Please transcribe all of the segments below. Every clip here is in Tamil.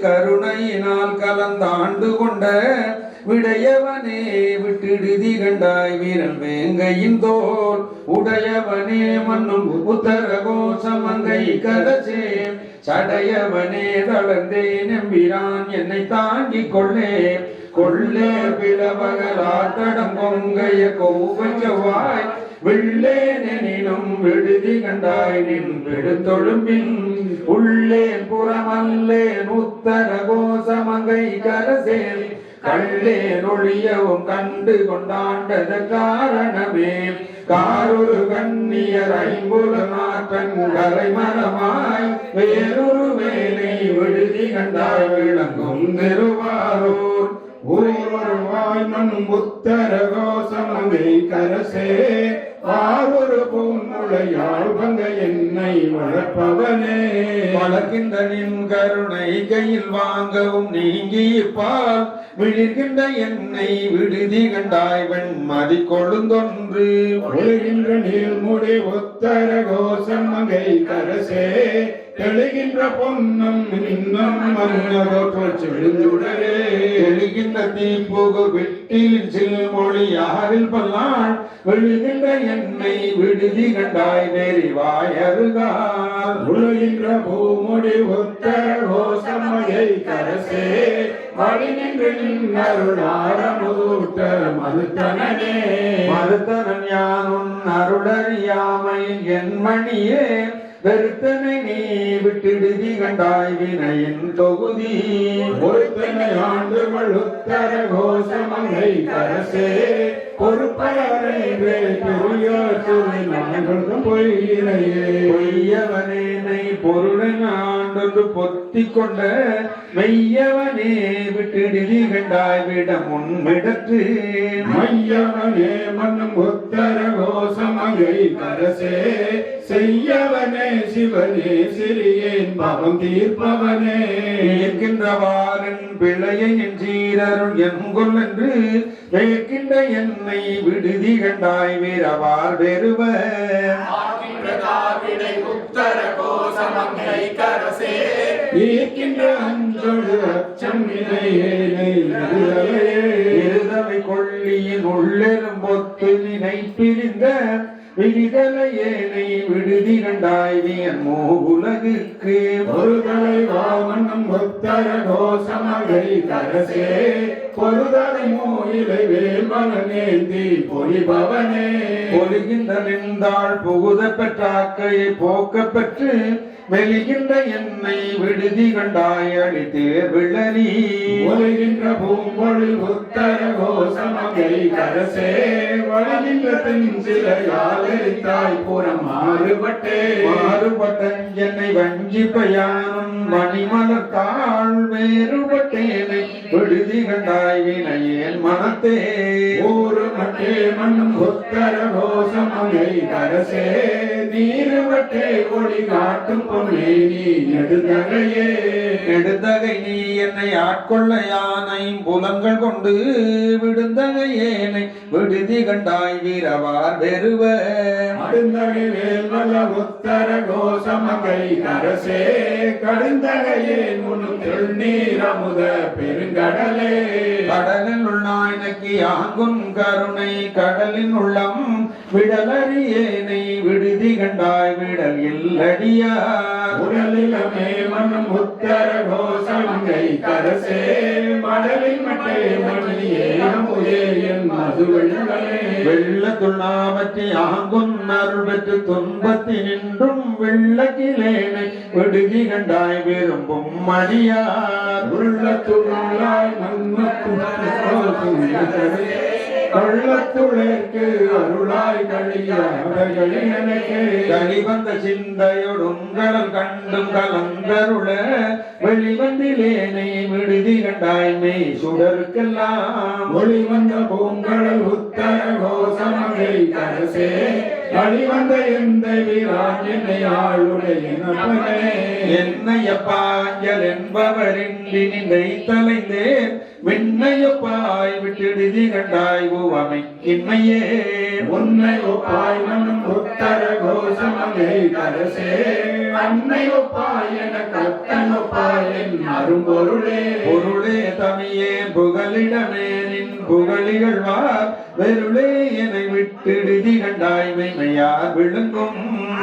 கருணையினால் கலந்தாண்டு கொண்ட விடையவனே விட்டிடுதி கண்டாய் வீரன் வேங்கையின் தோல் உடையவனே மன்னும் உத்தர கோசமங்கை கரசே சடையவனே தளர்ந்தே நம்பிரான் என்னை தாங்கிக் கொள்ளே பிளவகலாத்தடம் கொங்கைய கோவஞ்சவாய் வில்லேனும் விடுதி கண்டாய் நின் விடுத்தொழும்பின் உள்ளேன் புறமல்லேன் உத்தர கோசமங்கை கரசேல் கள்ளேன் ஒளியவும் கண்டு கொண்டாண்டத காரணமே காரொரு கண்ணியர் ஐம்புல நாட்டங்கரை மரமாய் வேறொரு வேலை விடுதி கண்டாய் விளங்கும் திருவாரூர் ஊர்வாய் மண் உத்தர கோசமங்கை கரசே ஆவொரு பொன்னுளையாள் பங்க என்னை வளர்ப்பவனே வளர்க்கின்ற நின் கருணை கையில் வாங்கவும் நீங்கிப்பால் விழிர்கின்ற என்னை விடுதி கண்டாய் வெண்மதி கொழுந்தொன்று ஒழுகின்ற நீள்முடி உத்தர கோசமங்கை கரசே தெளிகின்ற பொன்னம் இன்னும் விழுந்துடரே தெளிகின்ற தீப்புகு விட்டில் சில்மொழி யாரில் பல்லாள் விழுகின்ற என்னை விடுதி கண்டாய் நெறிவாய் அருகால் உழுகின்ற பூமுடி உத்தர கோசமங்கை கரசே மணி நின்று அருளாரமுதூட்ட மறுத்தனே மறுத்தனன் யானுன் அருளறியாமையின் என் மணியே வெறுத்தனை நீ விட்டிடுதி கண்டாய் வினையின் தொகுதி ஒருத்தனை ஆண்டுகள் உத்தர கோசமங்கை கரசே பொய்யவனேனை பொருளன் ஆண்டு பொத்தி கொண்ட மெய்யவனே விட்டிடுதி கண்டாய் விடம் உன்மிடத்து மையவனே மண்ணும் உத்தர கோசமங்கை கரசே செய்யவனே சிவனே சிறியேன் பாவம் தீர்ப்பவனே இருக்கின்றவாறன் பிழையை என் சீரருள் எங்கொல் என்று வேக்கின்ற என்னை விடுதி கண்டாய் வீரவார் வெறுவ உத்தர கோசமங்கை கரசே இருக்கின்ற அஞ்சொடு அச்சம் இருதவை கொள்ளியின் உள்ளெரும் பொத்து நினை பிரிந்த விழிதலையேனை விடுதி கண்டாய் வியன் மூவுலகுக்கு ஒரு தலை வாமன்னம் உத்தர கோசமங்கை கரசே பொருதலை மூயிலை வேல்வனேந்தி பொலிபவனே பொலிகின்ற நின்றாள் புகுத பெற்றாக்கையை போக்க பெற்று மெலிகின்ற என்னை விடுதி கண்டாய் அடித்தேர் விழலி ஒலிகின்ற பூம்பொழில் உத்தர கோசமங்கை கரசே வழிகின்ற தென் சிலையாய் புறம் மாறுபட்டன் என்னை வஞ்சிப்பயானும் மணிமலர்த்தாள் வேறுபட்டேனை விடுதி கண்டாய் வினையேன் மனத்தே ஊரு மட்டே மண்ணும் உத்தர கோசமங்கை கரசே நீருவட்டே ஒளி காட்டும் பொன்னே நீ நெடுந்தகையே நெடுந்தகை நீ என்னை ஆட்கொள்ள யானை புலங்கள் கொண்டு விடுந்தகையேனை விடுதி கண்டாய் வீரவார் வெறுவ அடுந்தகை வேல்வல உத்தர கோசமங்கை கரசே கடுந்தகையே முன்னும் திருநீர் அமுத பெருங்கடலே கடலில் உள்ளாய் நக்கி ஆங்குன் கருணை கடலின் உள்ளம் விடலறியேனை விடுதி கண்டாய் விடல் இல்லடியார் உடலிலமே மண்ணும் உத்தர கோசமங்கை கரசே மடலின் மட்டே மணியே அமுதே என் மது வெள்ளத்துள்ளாமற்றி ஆங்குன் அருள் பெற்று துன்பத்தினின்றும் வெள்ளக்கிலேனை விடுதி கண்டாய் விரும்பும் மடியார் உள்ளத்துள்ளாய் கள்ளத்துளேற்கு அருளாய் கழிவந்த சிந்தையோடு உங்களல் கண்டும் கலந்தருள வெளிவந்திலேனை விடுதி கண்டாய் மெய் சுடருக்கெல்லாம் ஒளிவந்த பூங்கடல் உத்தர கோசமங்கை கரசே அழிவந்த எந்த வீரான் என்னை ஆளுடைய என்னையப்பாஞ்சல் என்பவரின்றி நிலை தலைந்தேன் விண்ணையப்பாய் விட்டிடுதி கண்டாய் அமைக்கின்மையே உன்னை ஒப்பாய் மனம் உத்தர கோஷமங்கை கரசே அன்னை ஒப்பாய் என கத்தன் ஒப்பாய் என் அரும்பொருளே பொருளே தமியே புகலிடமே நின் புகழிகழ்வார் வெருளே என்னை விட்டிடுதி கண்டாய் மெய்மையார் விழுங்கும்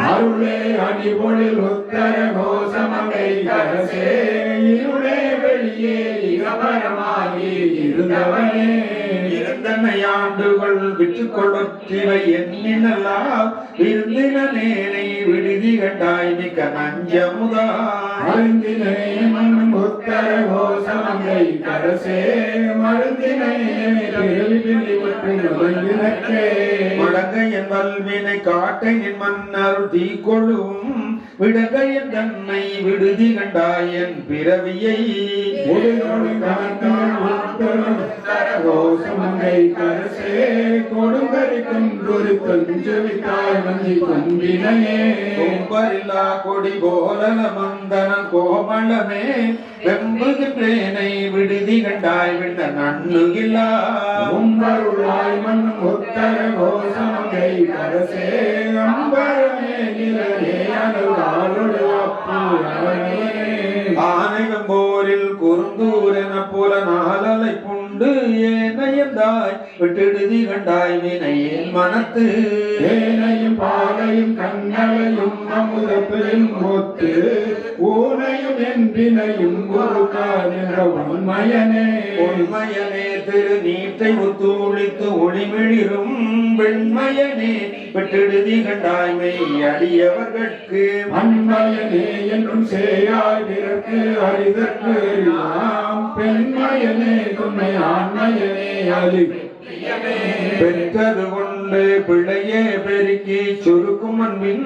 அருளே அடிபொழில் உத்தர கோஷமங்கை கரசே இருளே வெளியே இகபரமாகி இருந்தவனே இருந்தனை ஆண்டுகள் விற்றுக்கொள்ளற்றிவை எண்ணினெல்லாம் இருந்தினேனை விடுதி கண்டாய் மிக்க நஞ்சமுதா மருந்தினை மண்ணும் உத்தர கோஷமங்கை கரசே மருந்தினை மடங்கையன் வல்வினை காட்டையின் மன்னர் தீக்கொள்ளும் விடங்கையன் தன்னை விடுதி கண்டாயன் பிறவியை கோஷமங்கை கரசே கொடுங்கரிக்கும் குரு கொஞ்சவித்தாய் வஞ்சி கொம்பினையே கொம்பரில்லா கொடி போலல மந்தன கோமளமே வெம்புகின்றேனை விடுதி கண்டாய் விண்ட நண்ணுகில்லா உம்பருளாய் மண் உத்தர கோஷமங்கை கரசே அம்பரமே நிலையே அனுவாளுடு அப்பு அவனே ஆனை வெம்போரில் குறுந்தூரென புல நாளலை புண்டு ஏனையந்தாய் விட்டுடுதி கண்டாய் வினையேன் மனத்து ஏனையும் பாலையும் கண்ணலையும் அமுதப்பையும் ஒத்து ஊனையும் என்பினையும் ஒரு காணிற உண்மையனே உண்மையனே திரு நீட்டை ஒத்துழித்து ஒளிமிழிரும் வெண்மையனே விட்டுடுதி கண்டாய்மை அடியவர்கட்கு அன்மையனே என்றும் சேயாய் பிறக்கு அரிதற்கு எல்லாம் பெண்மையனே துணை ஆண்மையனே அது பெற்றது கொண்டு பிள்ளையே பெருக்கி சுருக்கும் அன்பின்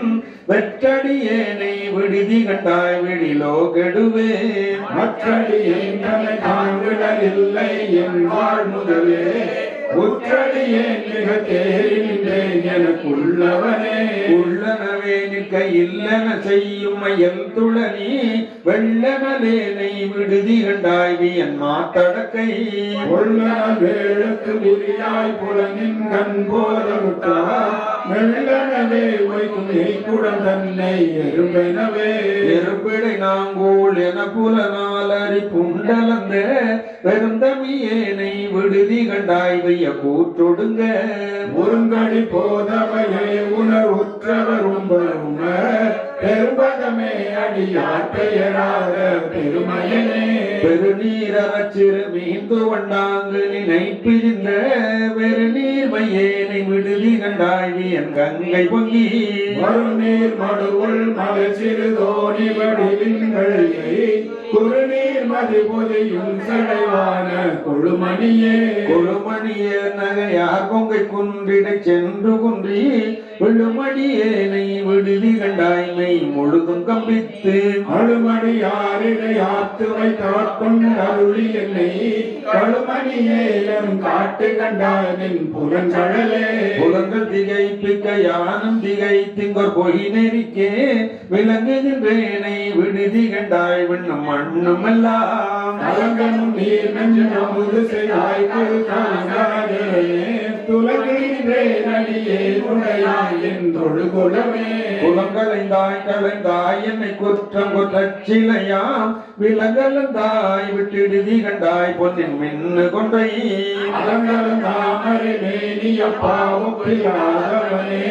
வெற்றடியேனை விடுதி கண்டாய் விடிலோ கெடுவே மற்றடியேன் காண்கிடவில்லை என் வாழ் முதலே உற்றடியேன் மிக தேறின்றேன் எனக்குள்ளவனே உள்ளனவே நிற்க இல்லன செய்யும் மயல் துளனி வெள்ளனலேனை விடுதி கண்டாய் என் மாத்தடக்கை உள்ளன வேளுக்கு உரியாய் புலனின் கண் போதவிட்டார் மெல்லனவே வைக்கும் குடம் தன்னை எறும்பெனவே எறும்பிடை நாங்கூள் என புலனால் அறி புண்டலந்த பெருந்தமியேனை விடுதி கண்டாய் கூற்றொடுங்க முருங்கடி போதவையை உணர் உற்றவர் உம்பர் பெரும்பதமே அடியார் பெயராக பெருமையனே பெருநீரச்சிறு மீந்து வண்டாங்கு நினைப்பிருந்த பெருநீர்மையேனை விடுதி கண்டாய் என் கங்கை பொங்கி மறுநீர் மடுவுள் மலை சிறு தோணி வடிவின்கள் குறுநீர் மதி பொதியும் சடைவான கொழுமணியே கொழுமணிய நகையார் கொங்கை குன்றிடை சென்று குன்றி விழுமடியேனை விடுதி கண்டாய்மை முழுதும் கம்பித்து அழுமணியாரிடை ஆத்து வைத்தாற் கொண்டு அருளி என்னை கழுமணியேலும் காட்டு கண்டானின் புறங்கடலே புலங்கள் திகைப்பிக்க யானும் திகைத்திங்கொர் பொய் நெறிக்கே விளங்குகின்றேனை விடுதி கண்டாய் விண்ணும் மண்ணும் எல்லாம் அலங்கனும் நீர் நெஞ்சு அமுது செய்தாய்க்கு காணாதே துலகின்றேன் அடியே உடையாய் என்றொழு குலமே புலங்களைந்தாய் களைந்தாய் என்னை குற்றம் குற்றச்சிலையாம் விலங்கலந்தாய் விட்டிடுதி கண்டாய் பொன்னின் மின்னு கொன்றை அலங்கலும் தாமரை மேனியப்பா ஒப்பில்லாதவனே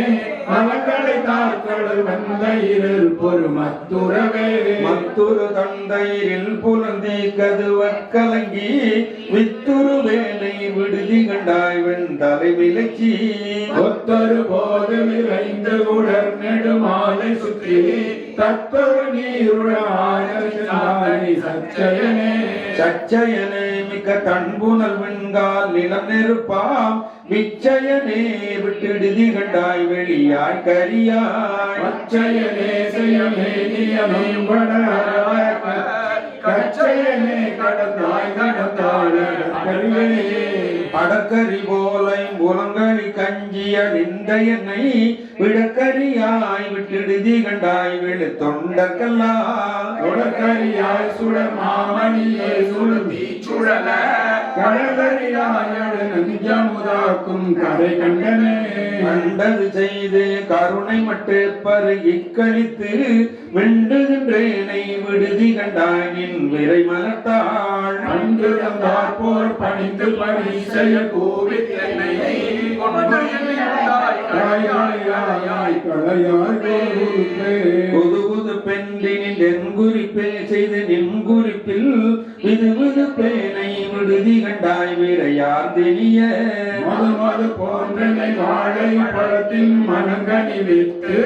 மலங்களை தாக்கடல் வந்த இருள் பொறு மத்துரவே மத்துரு தந்தையில் புலந்தி கதுவற் கலங்கி வித்துரு வேலை விடுதி கண்டாய் வெண்தலை விலச்சி ஒத்தொரு போது விரைந்து உடற் நெடுமாலை சுற்றி தத்தொரு நீருடான சச்சயனே சச்சயனே மிக்க தன்புணல் வெண்கால் நிலம் நெருப்பாம் விச்சயனே விட்டிடுதி கண்டாய் வெளியாய் கரியாய் பச்சயனே செய்யமே நியமம் பட கச்சயனே கடந்தாய் கடந்தாய் கரியே அடக்கரி போலை புலங்கரி கஞ்சிய நின்ற என்னை விடக்கரியாய் விட்டிடுதி கண்டாய் விழு தொண்டர்கெல்லாம் உடற்கரியாய் சுடர் மாமணியே சுழுதி சுழல கடலறியாயடு நஞ்சமுதாக்கும் கரை கண்டனே கண்டது செய்து கருணை மட்டு பருகி கழித்து விண்டுகின்றேனை விடுதி கண்டாய் நின் விரை மலத்தாள் அன்று தந்தார் போர் பணிந்து பணி செய்ய கோவித்தனை களையாய் புது புது பெண்ணின் தென்குறிப்பில் செய்து நின் குறிப்பில் விது விது பேனை விடுதி கண்டாய் விரையார் தெரிய மது போன்றனை வாழை பழத்தின் மனங்கனி விட்டு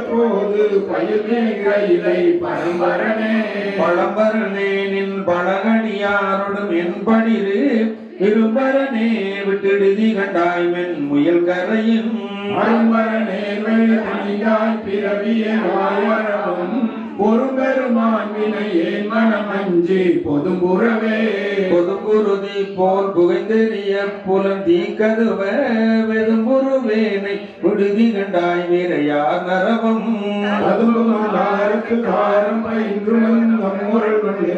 போது பயிர்களை பரம்பரனே பழம்பரனே நின் பழகடியாரோடும் என்படிரு விரும்பரனே விட்டெழுதி கண்டாய் மென் முயல் கரையின் பரம்பரனே தனியாய் பிறவிய வாழவும் பொறும்பெருமான் வினையேன் மனமஞ்சி பொதும்புறவே பொதுங்குருதி போல் புகைந்தெறிய புலந்தி கதுவ வெதும்புருவேனை விடுதி கண்டாய் வீரையார் நரவம் அதுக்கு காரம் பயின்று நம்மூரல் கொண்டு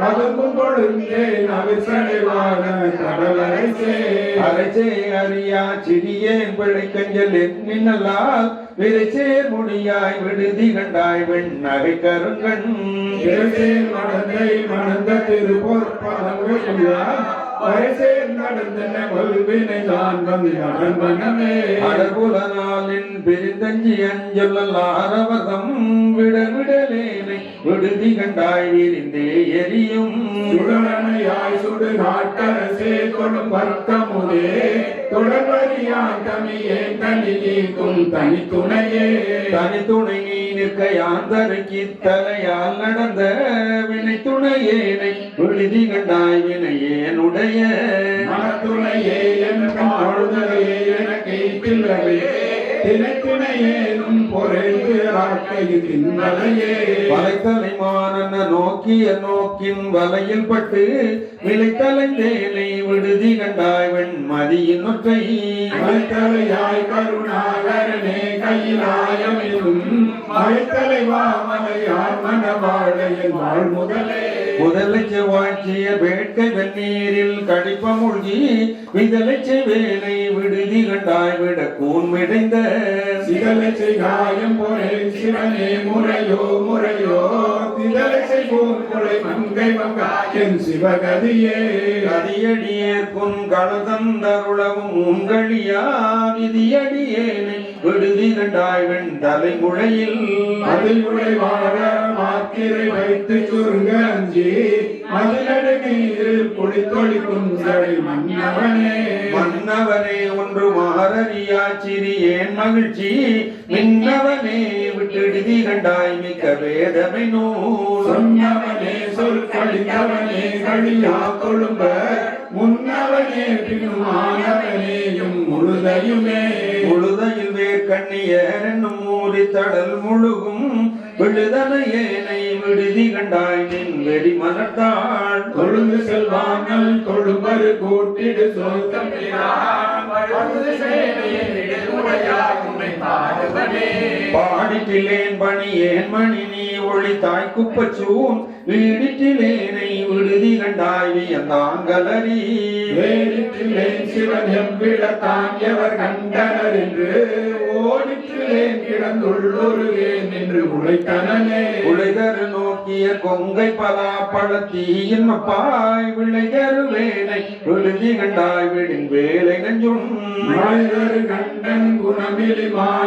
அதுக்கும் கொழுந்தேன் அவிசடைவான கடலரசே அரைச்சே அறியா சிறியேன் பிழை கஞ்சல் எண்ணினலால் விரைச்சேர் முடியாய் விடுதி கண்டாய் வெண் நகை கருங்கண் மடந்தை மணந்த திருப்பொற்பதம் நடந்தன வல்வினை தான் வந்து அடன்பனமே அடபுலனாலின் பெருந்தஞ்சி அஞ்சொல்லல் ஆரவதம் விடவிடலேனை விடுதி கண்டாய் விரிந்தே எரியும் சுடரணையாய் சுடு நாட்டரசே கொடும் வர்க்கமுதே தொடர்வரியாய் தமியே தனி நீக்கும் தனித்துணையே தனித்துணை நீ நிற்க யாந்தருக்கி தலையால் நடந்த வினை துணையேனை விடுதி கண்டாய் வினையேனுடைய மனத்துணையே எனக்கு ஆளுதலையே எனக்கு பிள்ளவே தினத்துணையேனும் பொறைந்து ஆக்கையில் தின்னலையே வலைத்தலைமானன நோக்கிய நோக்கின் வலையில் பட்டு விளைத்தலைந்தேனை விடுதி கண்டாய் வெண்மதியின் ஒற்றை மலைத்தலையாய் கருணாகரனே கையிலாயமிலும் மலைத்தலைவா மலையார் மனவாழையின் வாழ் முதலே முதலை செவ்வாய்ச்சிய வேட்கை வெந்நீரில் கடிப்ப மூழ்கி விதலை வேலை விடுதி கண்டாய் விட கூன் மிடைந்த சிதலை செய்காயம் பொருள் சிவனே முறையோ முறையோ திதலை செய்வோம் கொலை மங்கை மங்காயன் சிவகதியே அடியடியேற்கும் களதந்தருளவும் உங்களியா விதியடியேனை விடுதி கண்டாய் வெண் தலைமுழையில் அதில் உழைவாழ மாத்திரை வைத்து சுருங்க அஞ்சி மதிலடு நீரில் குளித்தொழிக்கும் சடை மன்னவனே மன்னவனே ஒன்று மாறறியா சிறியேன் மகிழ்ச்சி மின்னவனே விட்டெழுதி கண்டாய் மிக்க வேதமை நூல் சொன்னவனே சொல் கழித்தவனே கழியா கொழும்ப முன்னவனே பின்னுமானவனேயும் முழுதையுமே முழுதையில் வேர்க்கண்ணியர் என்னும் மூறி தடல் முழுகும் விழுதனையேனை விடுதி கண்டாய் நின் வெடி மலர்த்தாள் கொழுந்து செல்வாங்கள் கொழும்பரு கூட்டிடு சொல் பாடிட்டிலேன் பணியேன் மணி நீ ஒளி தாய் குப்பச்சூன் வீடிட்டிலேனை விடுதி கண்டாய் வியந்தாங்கலரி வேடிட்டிலேன் சிவன் எவ்விடத்தான் எவர் கண்டனர் என்று ஓடிட்டிலேன் கிடந்துள்ளொருவேன் என்று உழைத்தனே உழைதரு நோக்கிய கொங்கை பலா பழத்தீயின் பாய் விளைதரு வேலை விழுதி கண்டாய் விடின் வேலை நஞ்சும் கண்டன் குணமிலி மான்